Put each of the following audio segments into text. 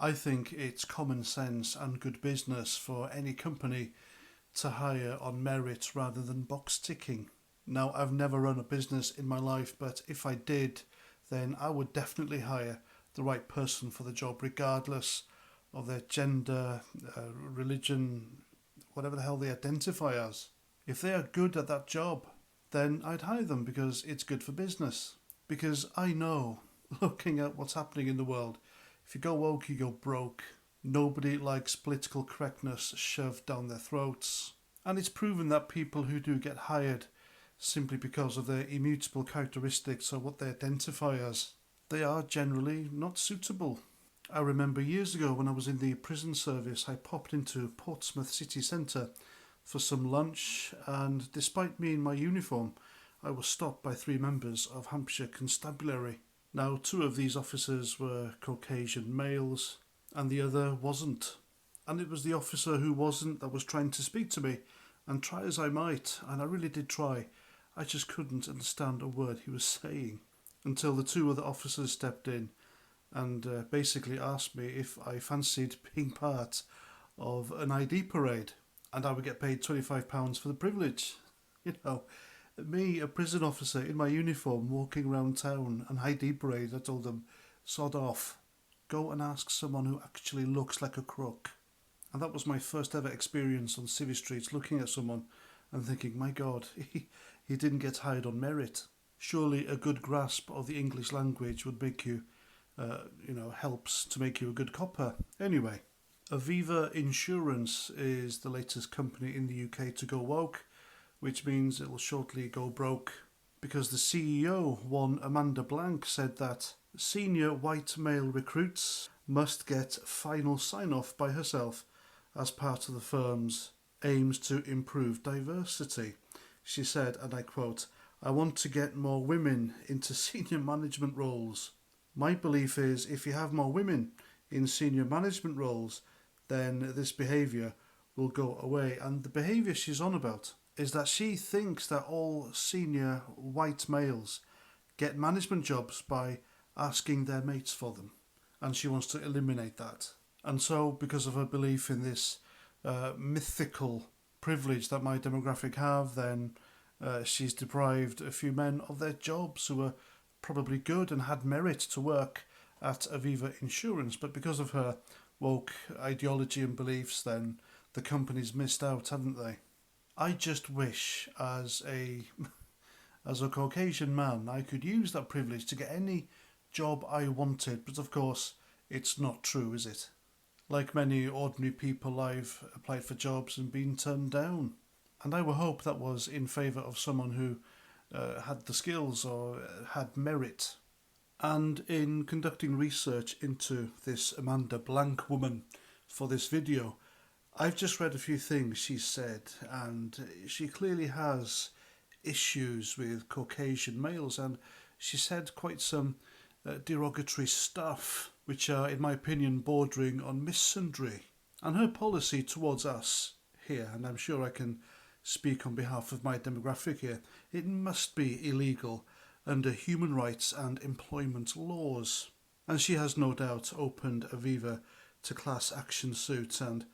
I think it's common sense and good business for any company to hire on merit rather than box ticking. Now, I've never run a business in my life, but if I did, then I would definitely hire the right person for the job, regardless of their gender, religion, whatever the hell they identify as. If they are good at that job, then I'd hire them because it's good for business. Because I know, looking at what's happening in the world, if you go woke, you go broke. Nobody likes political correctness shoved down their throats. And it's proven that people who do get hired simply because of their immutable characteristics or what they identify as, they are generally not suitable. I remember years ago when I was in the prison service, I popped into Portsmouth city centre for some lunch, and despite me in my uniform, I was stopped by 3 members of Hampshire Constabulary. Now, 2 of these officers were Caucasian males, and the other wasn't. And it was the officer who wasn't that was trying to speak to me, and try as I might, and I really did try, I just couldn't understand a word he was saying, until the 2 other officers stepped in and basically asked me if I fancied being part of an ID parade, and I would get paid £25 for the privilege. You know, me, a prison officer in my uniform, walking around town, an ID parade. I told them, sod off. Go and ask someone who actually looks like a crook. And that was my first ever experience on civvy streets, looking at someone and thinking, my God, he didn't get hired on merit. Surely a good grasp of the English language would make you, helps to make you a good copper. Anyway, AVIVA Insurance is the latest company in the UK to go woke, which means it will shortly go broke, because the CEO, one Amanda Blank, said that senior white male recruits must get final sign-off by herself as part of the firm's aims to improve diversity. She said, and I quote, "I want to get more women into senior management roles. My belief is if you have more women in senior management roles, then this behaviour will go away." And the behaviour she's on about is that she thinks that all senior white males get management jobs by asking their mates for them. And she wants to eliminate that. And so, because of her belief in this mythical privilege that my demographic have, then she's deprived a few men of their jobs who were probably good and had merit to work at AVIVA Insurance. But because of her woke ideology and beliefs, then the company's missed out, haven't they? I just wish, as a Caucasian man, I could use that privilege to get any job I wanted. But of course, it's not true, is it? Like many ordinary people, I've applied for jobs and been turned down. And I would hope that was in favour of someone who had the skills or had merit. And in conducting research into this Amanda Blank woman for this video, I've just read a few things she said, and she clearly has issues with Caucasian males, and she said quite some derogatory stuff, which are, in my opinion, bordering on misandry. And her policy towards us here, and I'm sure I can speak on behalf of my demographic here, it must be illegal under human rights and employment laws. And she has no doubt opened AVIVA to class action suits and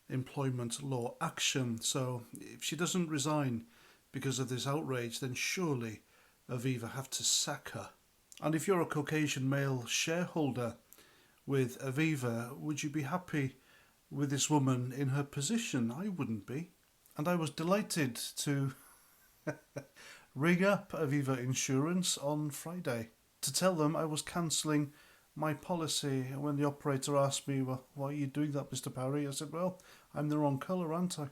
employment law action. So if she doesn't resign because of this outrage, then surely AVIVA have to sack her. And if you're a Caucasian male shareholder with AVIVA, would you be happy with this woman in her position? I wouldn't be. And I was delighted to ring up AVIVA Insurance on Friday to tell them I was cancelling my policy. And when the operator asked me, "Well, why are you doing that, Mr. Parry?" I said, "Well, I'm the wrong colour, aren't I?"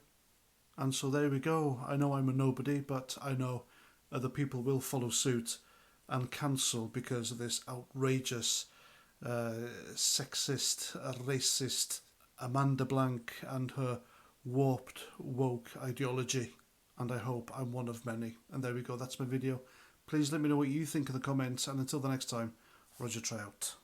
And so there we go. I know I'm a nobody, but I know other people will follow suit and cancel because of this outrageous, sexist, racist Amanda Blank and her warped woke ideology. And I hope I'm one of many. And there we go, that's my video. Please let me know what you think in the comments, and until the next time, Roger Trout.